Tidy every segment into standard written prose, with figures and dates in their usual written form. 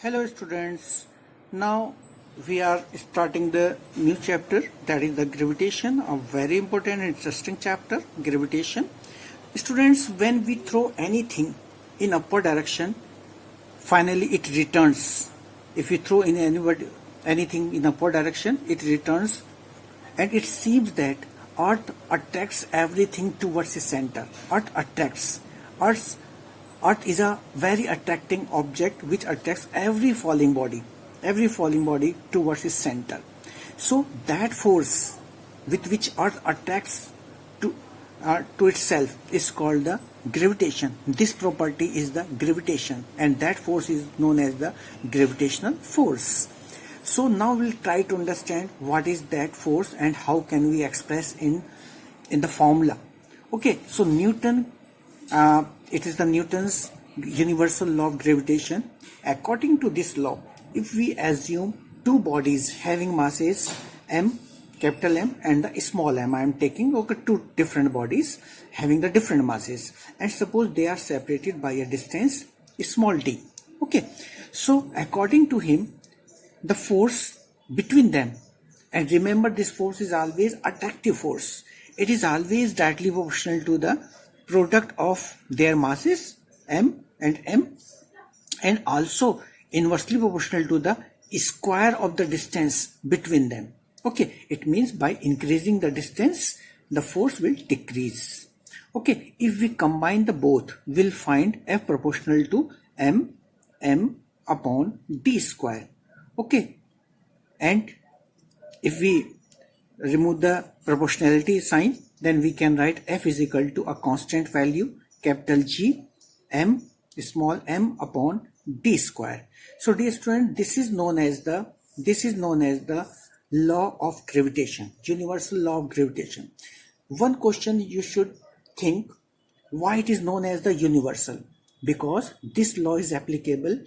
Hello students, now we are starting the new chapter, that is the gravitation, a very important and interesting chapter, gravitation. Students, when we throw anything in upward direction, finally it returns. If you throw in anything in upward direction, it returns, and it seems that Earth attracts everything towards its center. Earth attracts. Earth is a very attracting object which attracts every falling body towards its center. So that force with which Earth attracts to itself is called the gravitation. This property is the gravitation, and that force is known as the gravitational force. So now we'll try to understand what is that force and how can we express in the formula. Okay, so Newton, it is the Newton's universal law of gravitation. According to this law, if we assume two bodies having masses m, capital M, and the small m, I am taking two different bodies having the different masses, and suppose they are separated by a distance small d. Okay, so according to him, the force between them, and remember this force is always attractive force, it is always directly proportional to the product of their masses m and m, and also inversely proportional to the square of the distance between them. Okay, it means by increasing the distance the force will decrease. Okay, if we combine the both, we'll find F proportional to m upon d square. Okay, and if we remove the proportionality sign, then we can write F is equal to a constant value capital G m small m upon d square. So dear student, this is known as the law of gravitation, universal law of gravitation. One question you should think, why it is known as the universal? Because this law is applicable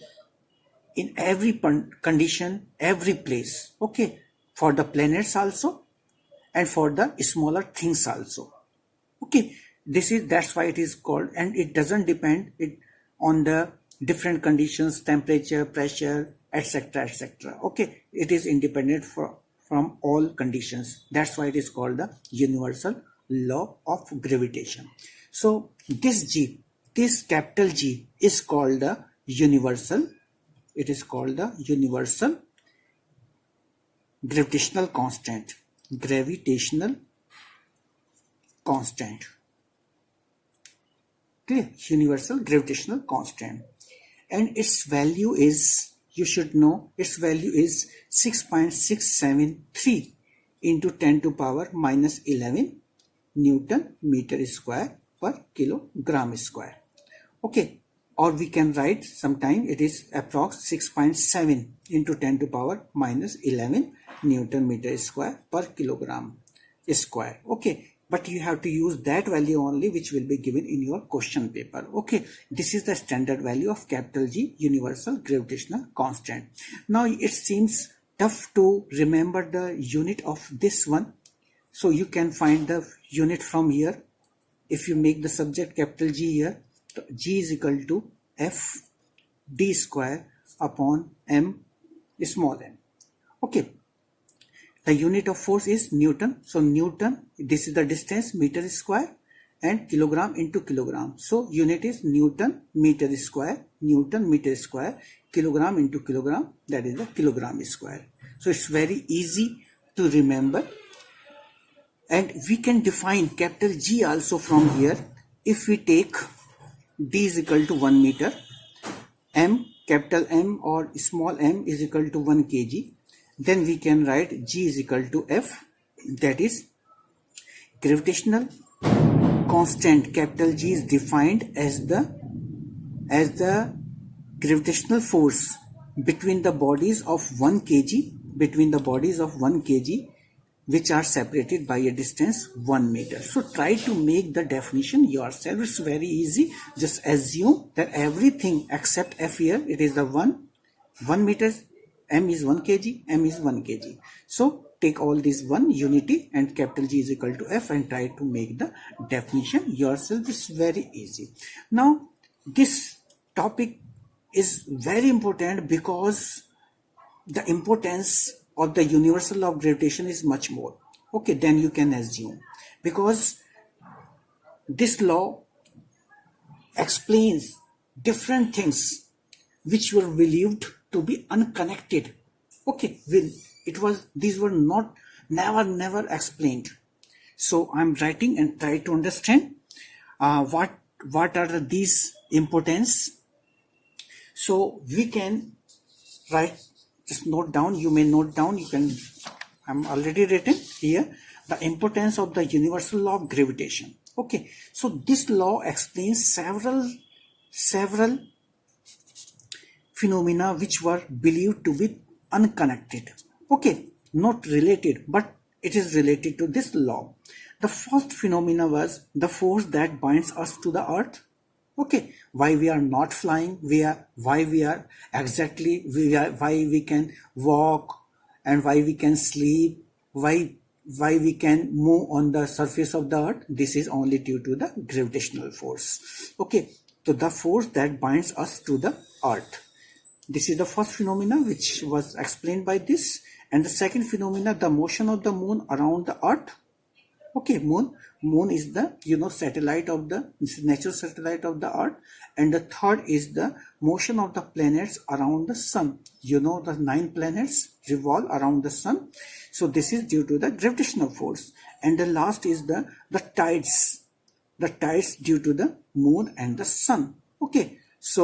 in every condition, every place. Okay, for the planets also and for the smaller things also. Okay, that's why it is called, and it doesn't depend on the different conditions, temperature, pressure, etc. etc. Okay, it is independent from all conditions. That's why it is called the universal law of gravitation. So this capital G is called the universal. It is called the universal gravitational constant. Gravitational constant. Clear? Universal gravitational constant. And its value is, you should know, its value is 6.673 into 10 to power minus 11 Newton meter square per kilogram square. Okay, or we can write sometime it is approx 6.7 into 10 to power minus 11 Newton meter square per kilogram square. Okay, but you have to use that value only which will be given in your question paper. Okay, this is the standard value of capital G, universal gravitational constant. Now it seems tough to remember the unit of this one, so you can find the unit from here. If you make the subject capital G here, G is equal to F d square upon m small m. Okay, the unit of force is Newton. So Newton, this is the distance, meter square, and kilogram into kilogram. So unit is Newton meter square, kilogram into kilogram, that is the kilogram square. So it's very easy to remember, and we can define capital G also from here. If we take d is equal to 1 meter, m, capital M or small m is equal to 1 kg, then we can write G is equal to F, that is gravitational constant capital G is defined as the gravitational force between the bodies of 1 kg, which are separated by a distance 1 meter. So try to make the definition yourself. It's very easy. Just assume that everything except F here, it is the 1 meter, m is 1 kg, m is 1 kg. So take all these one unity and capital G is equal to F and try to make the definition yourself. It's very easy. Now this topic is very important because the importance of the universal law of gravitation is much more, okay, than you can assume, because this law explains different things which were believed to be unconnected, okay, when it was, these were not, never explained. So I'm writing and try to understand what are these importance. So we can write, just note down, you may note down, you can, I'm already written here, the importance of the universal law of gravitation. Okay, so this law explains several phenomena which were believed to be unconnected, okay, not related, but it is related to this law. The first phenomena was the force that binds us to the earth. Okay, why we are not flying, why we are exactly, why we can walk, and why we can sleep, why we can move on the surface of the earth. This is only due to the gravitational force. Okay, so the force that binds us to the earth, this is the first phenomena which was explained by this. And the second phenomena, the motion of the moon around the earth. Okay, moon is the, satellite of the, natural satellite of the earth. And the third is the motion of the planets around the sun. The 9 planets revolve around the sun. So this is due to the gravitational force. And the last is the tides due to the moon and the sun. Okay, so